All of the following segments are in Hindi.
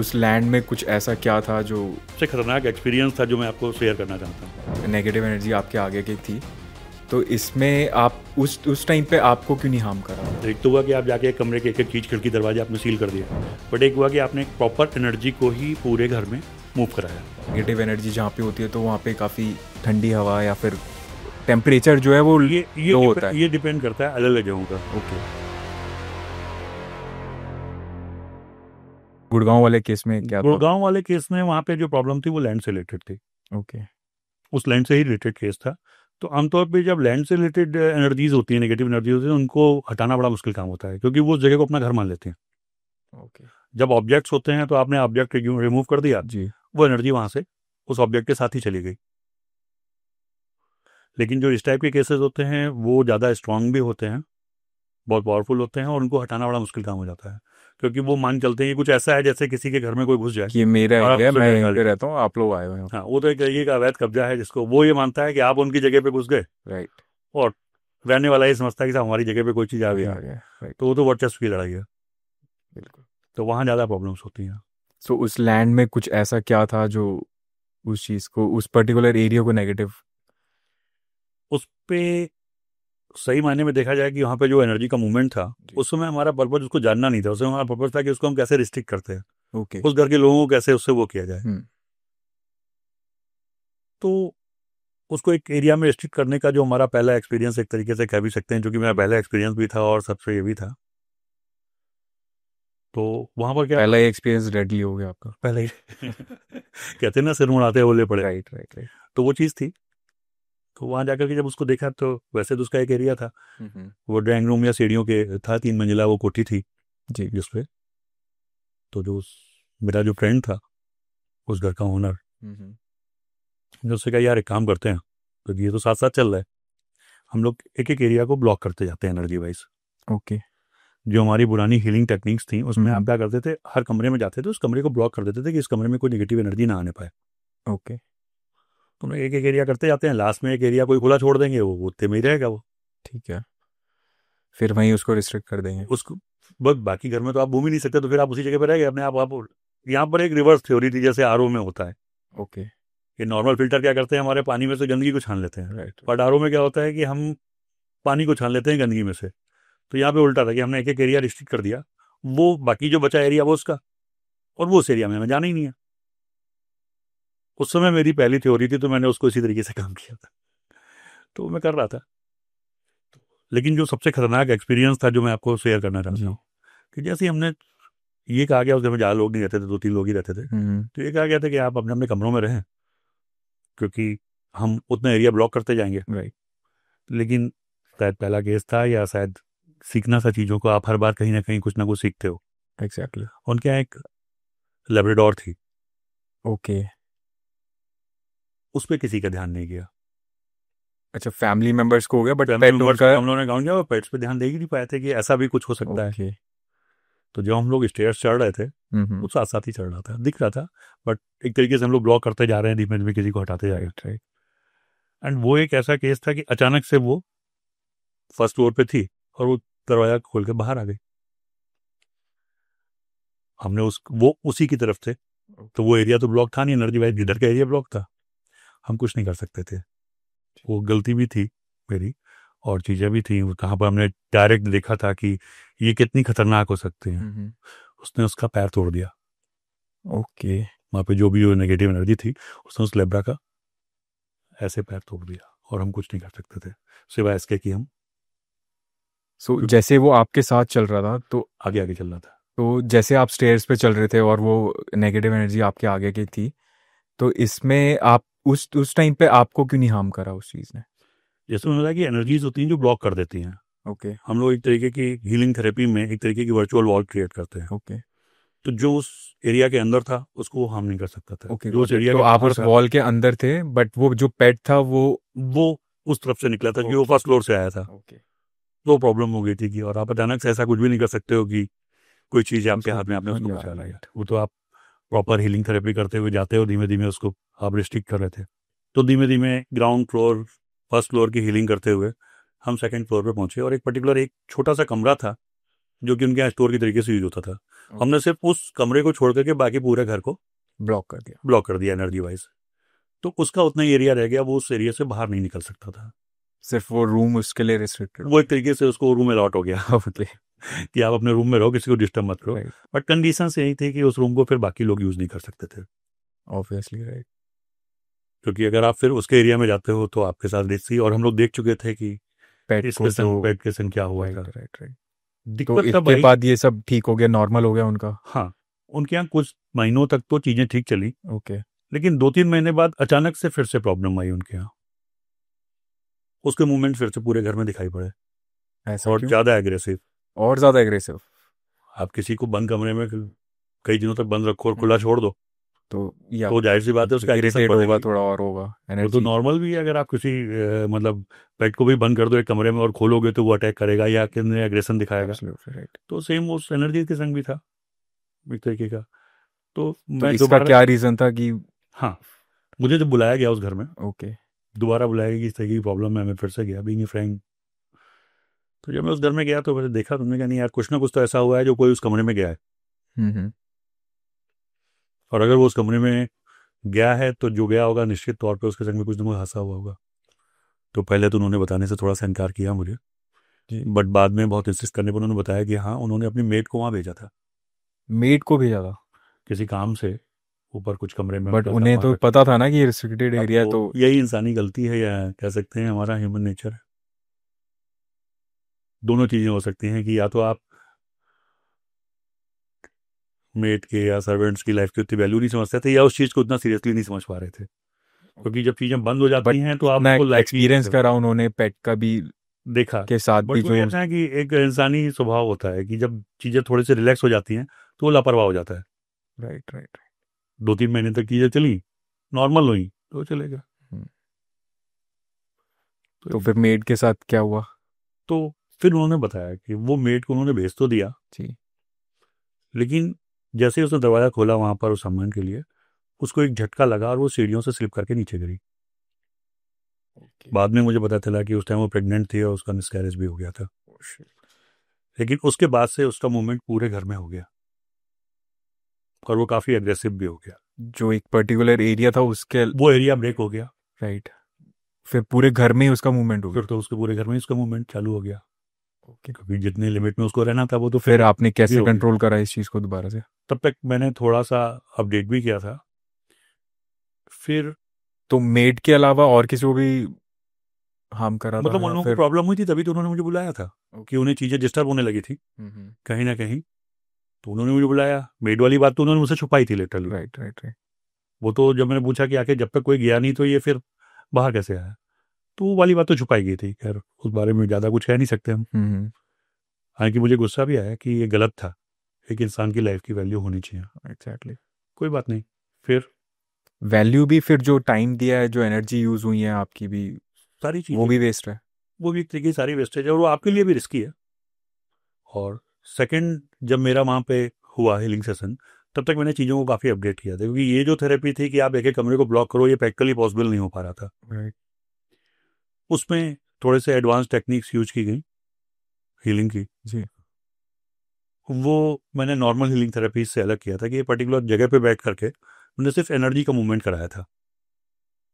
उस लैंड में कुछ ऐसा क्या था जो सबसे खतरनाक एक्सपीरियंस था जो मैं आपको शेयर करना चाहता हूँ। नेगेटिव एनर्जी आपके आगे की थी, तो इसमें आप उस टाइम पे आपको क्यों नहीं हार्म करा? एक तो हुआ कि आप जाके एक कमरे के एक एक चीज़ खिड़की दरवाजे आपने सील कर दिया, बट एक हुआ कि आपने एक प्रॉपर एनर्जी को ही पूरे घर में मूव कराया। नेगेटिव एनर्जी जहाँ पे होती है तो वहाँ पे काफ़ी ठंडी हवा या फिर टेम्परेचर जो है वो लो होता है। ये डिपेंड करता है अलग अलग जगहों का। ओके, गुड़गांव वाले केस में क्या था? गुड़गांव वाले केस में वहाँ पे जो प्रॉब्लम थी वो लैंड से रिलेटेड थी। ओके, उस लैंड से ही रिलेटेड केस था। तो आमतौर पे जब लैंड से रिलेटेड एनर्जीज होती हैं, नेगेटिव एनर्जी होती है, उनको हटाना बड़ा मुश्किल काम होता है, क्योंकि वो उस जगह को अपना घर मान लेते हैं। ओके जब ऑब्जेक्ट्स होते हैं तो आपने ऑब्जेक्ट रिमूव कर दिया, जी। वो एनर्जी वहाँ से उस ऑब्जेक्ट के साथ ही चली गई। लेकिन जो इस टाइप के केसेस होते हैं वो ज़्यादा स्ट्रांग भी होते हैं, बहुत पावरफुल होते हैं, और उनको हटाना बड़ा मुश्किल काम हो जाता है, क्योंकि वो मान चलते हैं कि कुछ ऐसा है जैसे किसी के घर में कोई घुस जाए ये मेरा और आप है, उससे मैं जगह यहीं खा पे ली। रहता हूँ, आप लोग आए हुए हैं। हाँ, वो तो एक तरीके का अवैध कब्जा है, जिसको वो ये मानता है कि आप उनकी जगह पे घुस गए, राइट, और रहने वाला ये समझता है कि साहब हमारी जगह पे कोई चीज़ आ आ गई गया, है। राइट, तो वो तो वर्चस्व की लड़ाई है। बिल्कुल। तो वहाँ ज़्यादा प्रॉब्लम्स होती हैं। सो उस लैंड में कुछ ऐसा क्या था जो उस चीज़ को, उस पर्टिकुलर एरिया को नेगेटिव? उस पे सही मायने में देखा जाए कि वहाँ पे जो एनर्जी का मूवमेंट था, जी। उस समय हमारा पर्पज उसको जानना नहीं था। उस समय हमारा पर्पज था कि उसको हम कैसे रिस्ट्रिक्ट करते हैं, ओके। उस घर के लोगों को कैसे उससे वो किया जाए। तो उसको एक एरिया में रिस्ट्रिक्ट करने का जो हमारा पहला एक्सपीरियंस एक तरीके से कह भी सकते हैं, जो कि मेरा पहला एक्सपीरियंस भी था और सबसे ये भी था। तो वहाँ पर क्या पहला ही एक्सपीरियंस डेडली हो गया आपका? पहले ही कहते हैं ना, सिर मुड़ाते ओले पड़े। Right, right, right. तो वो चीज़ थी। तो वहाँ जाकर के जब उसको देखा, तो वैसे तो उसका एक एरिया था, वो ड्राइंग रूम या सीढ़ियों के था, 3 मंजिला वो कोठी थी जी। जिसपे। तो मेरा जो फ्रेंड था, उस घर का ओनर, ने उससे कहा यार एक काम करते हैं, तो ये तो साथ साथ चल रहा है, हम लोग एक एक एरिया को ब्लॉक करते जाते हैं एनर्जी वाइज। ओके। जो हमारी पुरानी हीलिंग टेक्निक्स थी उसमें आप क्या करते थे, हर कमरे में जाते थे, उस कमरे को ब्लॉक कर देते थे कि इस कमरे में कोई नेगेटिव एनर्जी ना आने पाए। ओके, तो हम एक एक एरिया करते जाते हैं, लास्ट में एक एरिया कोई खुला छोड़ देंगे, वो उतने में ही रहेगा वो। ठीक है, फिर वहीं उसको रिस्ट्रिक्ट कर देंगे। उसको बस, बाकी घर में तो आप घूम ही नहीं सकते, तो फिर आप उसी जगह पर रह गए अपने आप। यहाँ पर एक रिवर्स थ्योरी थी, जैसे आरओ में होता है ओके, कि नॉर्मल फिल्टर क्या करते हैं, हमारे पानी में से गंदगी को छान लेते हैं, राइट। बट आरओ में क्या होता है कि हम पानी को छान लेते हैं गंदगी में से। तो यहाँ पे उल्टा था कि हमने एक एक एरिया रिस्ट्रिक्ट कर दिया, वो बाकी जो बचा एरिया वो उसका, और वो उस एरिया में हमें जाना ही नहीं है। उस समय मेरी पहली थ्योरी थी, तो मैंने उसको इसी तरीके से काम किया था, तो मैं कर रहा था। लेकिन जो सबसे खतरनाक एक्सपीरियंस था जो मैं आपको शेयर करना चाहता हूँ, कि जैसे हमने ये कहा गया, उस घर में ज़्यादा लोग नहीं रहते थे, 2-3 लोग ही रहते थे। तो ये कहा गया था कि आप अपने अपने कमरों में रहें, क्योंकि हम उतना एरिया ब्लॉक करते जाएंगे। राइट। लेकिन शायद पहला केस था, या शायद सीखना सा चीज़ों को, आप हर बार कहीं ना कुछ सीखते हो। एग्जैक्टली। उनके यहाँ एक लेब्राडोर थी, ओके। उस पर किसी का ध्यान नहीं गया। अच्छा, फैमिली मेंबर्स को हो गया, बट फैमिली पेट मेंबर्स उनका? हम लोगों ने गाँव गया, और पेट्स पे ध्यान दे ही नहीं पाए थे कि ऐसा भी कुछ हो सकता है। ओके। तो जब हम लोग स्टेयर्स चढ़ रहे थे, वो साथ साथ ही चढ़ रहा था, दिख रहा था, बट एक तरीके से हम लोग ब्लॉक करते जा रहे हैं, धीमे धीमे किसी को हटाते जा रहे हैं। Right, right. एंड वो एक ऐसा केस था कि अचानक से वो फर्स्ट फ्लोर पे थी, और वो दरवाजा खोल के बाहर आ गई। हमने वो उसी की तरफ थे, तो वो एरिया तो ब्लॉक था नहीं, एनर्जी वाइज जिधर का एरिया ब्लॉक था, हम कुछ नहीं कर सकते थे। वो गलती भी थी मेरी, और चीज़ें भी थी कहाँ पर हमने डायरेक्ट देखा था कि ये कितनी खतरनाक हो सकती हैं। उसने उसका पैर तोड़ दिया। ओके। वहाँ पे जो भी वो नेगेटिव एनर्जी थी, उसने उस लेब्रा का ऐसे पैर तोड़ दिया, और हम कुछ नहीं कर सकते थे सिवाय इसके कि हम सो जैसे वो आपके साथ चल रहा था, तो आगे आगे चल रहा था। तो जैसे आप स्टेयर्स पे चल रहे थे और वो नेगेटिव एनर्जी आपके आगे की थी, तो इसमें आप उस टाइम पे आपको क्यों नहीं हार्म करा उस चीज़ ने? जैसे उन्होंने कहा कि एनर्जीज होती हैं जो ब्लॉक कर देती हैं। ओके। हम लोग एक तरीके की हीलिंग थेरेपी में एक तरीके की वर्चुअल वॉल क्रिएट करते हैं। ओके। तो जो उस एरिया के अंदर था उसको वो हार्म नहीं कर सकता था। ओके, जो उस एरिया तो के आप बाहर उस था, वॉल के अंदर थे, बट वो जो पेट था वो उस तरफ से निकला था, क्योंकि वो फर्स्ट फ्लोर से आया था। ओके। तो प्रॉब्लम हो गई थी कि, और आप अचानक से ऐसा कुछ भी नहीं कर सकते हो कि कोई चीज़ आपके हाथ में, आपने उसको बचा लिया। वो तो आप प्रॉपर हीलिंग थेरेपी करते हुए जाते हो, धीमे धीमे उसको आप रिस्ट्रिक्ट कर रहे थे। तो धीमे धीमे ग्राउंड फ्लोर, फर्स्ट फ्लोर की हीलिंग करते हुए हम सेकंड फ्लोर पे पहुंचे, और एक पर्टिकुलर एक छोटा सा कमरा था जो कि उनके यहाँ स्टोर की तरीके से यूज होता था। हमने सिर्फ उस कमरे को छोड़ करके बाकी पूरे घर को ब्लॉक कर दिया एनर्जी वाइज। तो उसका उतना ही एरिया रह गया, वो उस एरिया से बाहर नहीं निकल सकता था। सिर्फ वो रूम उसके लिए रिस्ट्रिक्टेड। वो एक तरीके से उसको रूम अलॉट हो गया ओके। कि आप अपने रूम में रहो, किसी को डिस्टर्ब मत करो। राइट। बट कंडीशन यही थी कि उस रूम को फिर बाकी लोग यूज नहीं कर सकते थे, ऑब्वियसली। राइट। क्योंकि अगर आप फिर उसके एरिया में जाते हो तो आपके साथ रिस्क थी, और हम लोग देख चुके थे कि पेट इस को के संग जो पेट के संग क्या हुआ राइट था। Right right. तो दिक्कत तब इसके आई। बाद ये सब ठीक हो गया, नॉर्मल हो गया उनका। हाँ, उनके यहाँ कुछ महीनों तक तो चीजें ठीक चली, ओके। लेकिन 2-3 महीने बाद अचानक से फिर से प्रॉब्लम आई उनके यहाँ। उसके मूवमेंट फिर से पूरे घर में दिखाई पड़े, ऐसा और क्यों? ज्यादा एग्रेसिव। और ज्यादा एग्रेसिव? आप किसी को बंद कमरे में कई दिनों तक बंद रखो और खुला छोड़ दो, तो या तो जाहिर सी बात है उसका असर इरिटेट पड़ेगा होगा ही। थोड़ा और होगा वो तो एनर्जी। नॉर्मल भी है। अगर आप किसी मतलब पेट को भी बंद कर दो एक कमरे में और खोलोगे तो वो अटैक करेगा या किन्हें एग्रेशन दिखाएगा। राइट। तो सेम उस एनर्जी के संग भी था एक तरीके का। तो तो मैं इसका दोबारा, क्या रीजन था कि? हाँ, मुझे जब बुलाया गया उस घर में, ओके। दोबारा बुलाया गया कि इस तरह की प्रॉब्लम है, मैं फिर से गया बीइंग ए फ्रेंड। तो जब मैं उस घर में गया तो मैंने देखा, तुमने कहा नहीं यार, कुछ ना कुछ तो ऐसा हुआ है जो कोई उस कमरे में गया है, हम्म। और अगर वो उस कमरे में गया है तो जो गया होगा निश्चित तौर पे उसके संग में कुछ ना कुछ हादसा हुआ होगा। तो पहले तो उन्होंने बताने से थोड़ा सा इनकार किया मुझे, जी। बट बाद में बहुत इंसिस्ट करने पर उन्होंने बताया कि हाँ, उन्होंने अपनी मेड को वहाँ भेजा था मेड को भेजा था? किसी काम से, ऊपर कुछ कमरे में बट उनका उन्हें सामान तो रखा। पता था ना कि ये रिस्ट्रिक्टेड अब एरिया है, वो तो यही इंसानी गलती है, या कह सकते हैं हमारा ह्यूमन नेचर है। दोनों चीज़ें हो सकती हैं कि या तो आप मेड के या सर्वेंट्स की लाइफ की उतनी वैल्यू नहीं समझते थे, या उस चीज़ को उतना सीरियसली नहीं समझ पा रहे थे। क्योंकि जब चीज़ें बंद हो बट जाती हैं तो इतना आपको लाइटली एक्सपीरियंस करा उन्होंने पेट का भी देखा। के साथ बट भी वो जो। कहते हैं कि एक इंसानी स्वभाव होता है कि जब चीज़ें थोड़े से रिलैक्स हो जाती हैं तो वो लापरवाह हो जाता है। Right right. 2-3 महीने तक चीज़ें चली, नॉर्मल हुई तो चलेगा। तो फिर मेड के साथ क्या हुआ? तो फिर उन्होंने बताया कि वो मेड को उन्होंने भेज तो दिया, जी। लेकिन जैसे ही उसने दरवाज़ा खोला वहाँ पर उस सामान के लिए, उसको एक झटका लगा और वो सीढ़ियों से स्लिप करके नीचे गिरी। बाद में मुझे पता चला कि उस टाइम वो प्रेग्नेंट थी और उसका मिसकैरेज भी हो गया था। लेकिन उसके बाद से उसका मूवमेंट पूरे घर में हो गया, और वो काफ़ी एग्रेसिव भी हो गया। जो एक पर्टिकुलर एरिया था उसके। वो एरिया ब्रेक हो गया, राइट। फिर पूरे घर में ही उसका मूवमेंट हो फिर गया। तो उसके पूरे घर में उसका मूवमेंट चालू हो गया। ओके। क्योंकि जितने लिमिट में उसको रहना था वो तो फिर आपने भी कैसे हो गया। कंट्रोल करा इस चीज को दोबारा से? तब तक मैंने थोड़ा सा अपडेट भी किया था। फिर तो मेड के अलावा और किसी को भी हार्म करा था मतलब उन या लोगों को फिर? प्रॉब्लम हुई थी, तभी तो उन्होंने मुझे बुलाया था कि उन्हें चीज़ें डिस्टर्ब होने लगी थी कहीं ना कहीं, तो उन्होंने मुझे बुलाया। मेड वाली बात तो उन्होंने मुझसे छुपाई थी लिटरली। Right right right. वो तो जब मैंने पूछा कि आखिर जब तक कोई गया नहीं तो ये फिर बाहर कैसे आया, तो वो वाली बात तो छुपाई गई थी। खैर उस बारे में ज़्यादा कुछ कह नहीं सकते हम। हालांकि मुझे गुस्सा भी आया कि ये गलत था, एक इंसान की लाइफ की वैल्यू होनी चाहिए। एग्जैक्टली। कोई बात नहीं। फिर वैल्यू भी, फिर जो टाइम दिया है, जो एनर्जी यूज हुई है आपकी भी, सारी वो चीज़ें, भी वेस्ट है। वो भी एक तरीके की सारी वेस्टेज है, और वो आपके लिए भी रिस्की है। और सेकंड, जब मेरा वहाँ पे हुआ हीलिंग सेशन, तब तक मैंने चीज़ों को काफ़ी अपडेट किया था, क्योंकि ये जो थेरेपी थी कि आप एक एक कमरे को ब्लॉक करो, ये प्रैक्टिकली पॉसिबल नहीं हो पा रहा था। राइट। उसमें थोड़े से एडवांस टेक्निक्स यूज की गई हीलिंग की। जी। वो मैंने नॉर्मल हीलिंग थेरेपी से अलग किया था कि ये पर्टिकुलर जगह पे बैठ करके मैंने सिर्फ एनर्जी का मूवमेंट कराया था।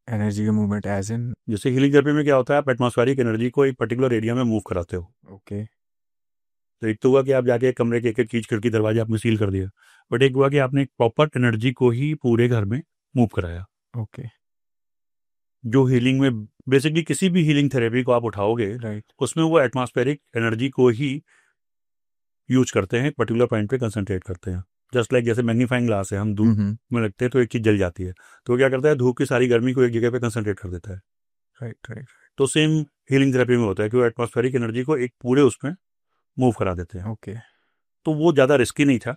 एनर्जी का मूवमेंट एज इन? जैसे हीलिंग थेरेपी में क्या होता है, आप एटमॉस्फेरिक एनर्जी को एक पर्टिकुलर एरिया में मूव कराते हो। ओके। तो एक तो हुआ कि आप जाके एक कमरे के एक एक चीज, खिड़की, दरवाजे आपने सील कर दिया, बट एक हुआ कि आपने एक प्रॉपर एनर्जी को ही पूरे घर में मूव कराया। ओके। जो हीलिंग में बेसिकली किसी भी हीलिंग थेरेपी को आप उठाओगे, राइट। उसमें वो एटमॉस्फेरिक एनर्जी को ही यूज करते हैं, एक पर्टिकुलर पॉइंट पे कंसंट्रेट करते हैं। जस्ट लाइक जैसे मैग्नीफाइंग ग्लास है, हम धूप में लगते हैं तो एक चीज जल जाती है, तो वो क्या करता है, धूप की सारी गर्मी को एक जगह पे कंसंट्रेट कर देता है। Right right. तो सेम हीलिंग थेरेपी में होता है कि वो एटमॉस्फेरिक एनर्जी को एक पूरे उसमें मूव करा देते हैं। ओके। तो वो ज़्यादा रिस्की नहीं था,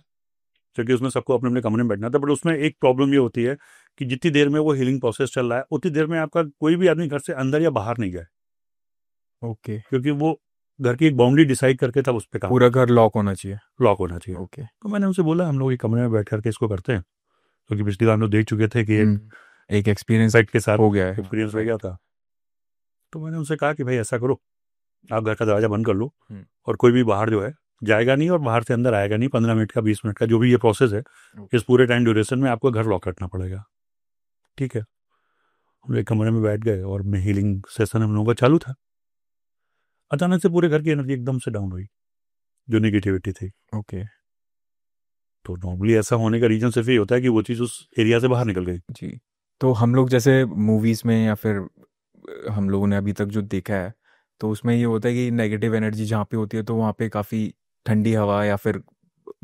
क्योंकि उसमें सबको अपने अपने कमरे में बैठना था। बट उसमें एक प्रॉब्लम ये होती है कि जितनी देर में वो हीलिंग प्रोसेस चल रहा है, उतनी देर में आपका कोई भी आदमी घर से अंदर या बाहर नहीं गया, ओके। क्योंकि वो घर की एक बाउंड्री डिसाइड करके तब उस पर काम, पूरा घर लॉक होना चाहिए। लॉक होना चाहिए। ओके। तो मैंने उनसे बोला हम लोग एक कमरे में बैठ करके इसको करते हैं, क्योंकि पिछली बार हम लोग देख चुके थे कि एक एक्सपीरियंस पेट के साथ हो गया है। एक्सपीरियंस हो गया था। तो मैंने उनसे कहा कि भाई ऐसा करो, आप घर का दरवाजा बंद कर लो, और कोई भी बाहर जो है जाएगा नहीं और बाहर से अंदर आएगा नहीं। 15 मिनट का, 20 मिनट का, जो भी ये प्रोसेस है, इस पूरे टाइम ड्यूरेशन में आपको घर लॉक रखना पड़ेगा। ठीक है। हम एक कमरे में बैठ गए और मैं हीलिंग सेशन हम लोगों का चालू था। अचानक से पूरे घर की एनर्जी एकदम से डाउन हुई, जो निगेटिविटी थी। ओके। तो नॉर्मली ऐसा होने का रीजन सिर्फ ये होता है कि वो चीज़ उस एरिया से बाहर निकल गई। जी। तो हम लोग जैसे मूवीज़ में या फिर हम लोगों ने अभी तक जो देखा है, तो उसमें ये होता है कि नेगेटिव एनर्जी जहाँ पे होती है तो वहाँ पे काफ़ी ठंडी हवा या फिर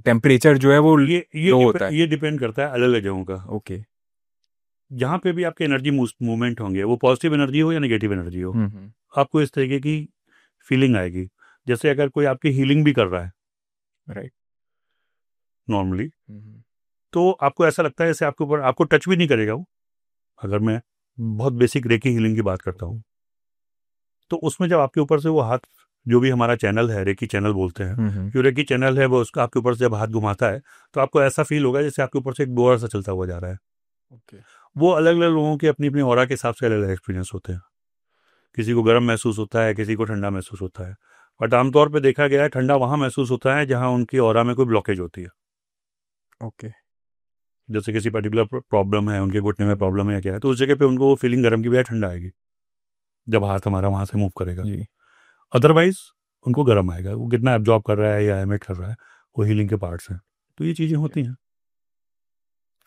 टेम्परेचर जो है वो लो होता है। ये डिपेंड करता है अलग अलग जगहों का। ओके। जहाँ पे भी आपके एनर्जी मूवमेंट होंगे, वो पॉजिटिव एनर्जी हो या नेगेटिव एनर्जी हो, आपको इस तरीके की फीलिंग आएगी। जैसे अगर कोई आपकी हीलिंग भी कर रहा है राइट। नॉर्मली, तो आपको ऐसा लगता है जैसे आपके ऊपर, आपको टच भी नहीं करेगा वो। अगर मैं बहुत बेसिक रेकी हीलिंग की बात करता हूँ, तो उसमें जब आपके ऊपर से वो हाथ, जो भी हमारा चैनल है, रेकी चैनल बोलते हैं, जो रेकी चैनल है वो उसका आपके ऊपर से जब हाथ घुमाता है, तो आपको ऐसा फील होगा जैसे आपके ऊपर से एक बोरा सा चलता हुआ जा रहा है। ओके। वो अलग अलग लोगों के अपनी अपनी ऑरा के हिसाब से अलग अलग एक्सपीरियंस होते हैं। किसी को गर्म महसूस होता है, किसी को ठंडा महसूस होता है। बट आमतौर पे देखा गया है ठंडा वहाँ महसूस होता है जहाँ उनकी ऑरा में कोई ब्लॉकेज होती है। ओके। जैसे किसी पर्टिकुलर प्रॉब्लम है, उनके घुटने में प्रॉब्लम है या क्या है, तो उस जगह पे उनको वो फीलिंग गर्म की बजाय ठंडा आएगी जब हाथ हमारा वहाँ से मूव करेगा। जी। अदरवाइज उनको गर्म आएगा। वो कितना एब्जॉर्ब कर रहा है या एमिट कर रहा है, वो हीलिंग के पार्ट्स हैं। तो ये चीज़ें होती हैं।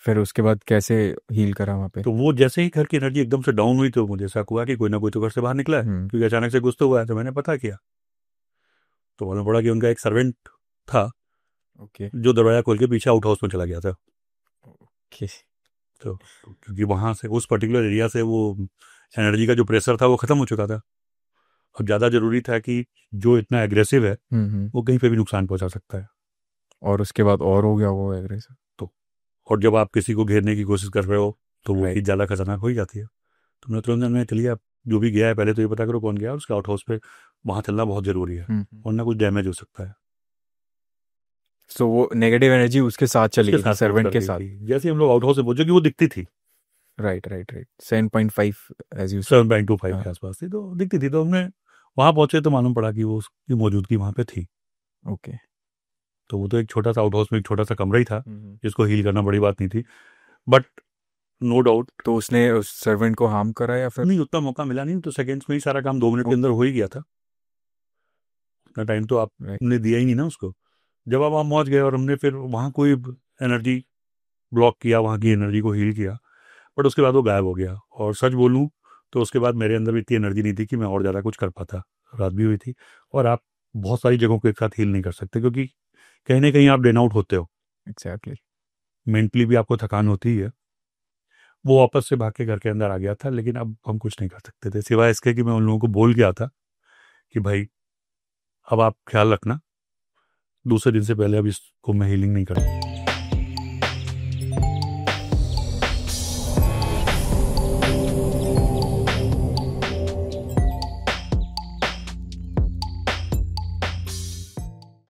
फिर उसके बाद कैसे हील करा वहाँ पे? तो वो जैसे ही घर की एनर्जी एकदम से डाउन हुई, तो मुझे ऐसा हुआ कि कोई ना कोई तो घर से बाहर निकला है, क्योंकि अचानक से गुस्सा हुआ है। तो मैंने पता किया, तो मालूम पड़ा कि उनका एक सर्वेंट था ओके। जो दरवाजा खोल के पीछे आउट हाउस में चला गया था। ओके। तो क्योंकि वहां से, उस पर्टिकुलर एरिया से, वो एनर्जी का जो प्रेशर था वो खत्म हो चुका था। अब ज़्यादा जरूरी था कि जो इतना एग्रेसिव है वो कहीं पे भी नुकसान पहुंचा सकता है। और उसके बाद और हो गया वो एग्रेसिव। तो और जब आप किसी को घेरने की कोशिश कर रहे हो तो वो Right. चीज़ ज़्यादा खतरनाक हो ही जाती है। तो मैं तुरंत में, चलिए आप जो भी गया है पहले तो ये पता करो कौन गया, और उसके आउट हाउस पे वहाँ चलना बहुत ज़रूरी है, वरना कुछ डैमेज हो सकता है। सो वो नेगेटिव एनर्जी उसके साथ चली उसके गई थी, साथ move सर्वेंट कर के गई साथ। थी। जैसे ही हम लोग आउट हाउस से पहुंचे कि वो दिखती थी, right right right. 7.5 as you 7.25 हाँ। के आसपास थी, तो दिखती थी। तो हमने वहाँ पहुंचे तो मालूम पड़ा कि वो, उसकी मौजूदगी वहाँ पे थी। ओके। तो वो तो एक छोटा सा आउट हाउस में एक छोटा सा कमरा ही था, तो जिसको हील करना बड़ी बात नहीं थी। बट नो डाउट, उसने उस सर्वेंट को हार्म करा या फिर? नहीं, उतना मौका मिला नहीं। तो सेकंड्स में ही सारा काम 2 मिनट के अंदर हो ही गया था। उतना टाइम तो राइट। आपने दिया ही नहीं ना उसको। जब आप वहाँ पहुँच गए और हमने फिर वहाँ कोई एनर्जी ब्लॉक किया, वहाँ की एनर्जी को हील किया, बट उसके बाद वो गायब हो गया। और सच बोलूँ तो उसके बाद मेरे अंदर भी इतनी एनर्जी नहीं थी कि मैं और ज़्यादा कुछ कर पाता। रात भी हुई थी, और आप बहुत सारी जगहों को एक साथ हील नहीं कर सकते, क्योंकि कहीं ना कहीं आप ड्रेन आउट होते हो। एग्जैक्टली। मेंटली भी आपको थकान होती ही है। वो वापस से भाग के घर के अंदर आ गया था, लेकिन अब हम कुछ नहीं कर सकते थे सिवाय इसके कि मैं उन लोगों को बोल गया था कि भाई अब आप ख्याल रखना, दूसरे दिन से पहले अब इसको मैं हीलिंग नहीं करूँ।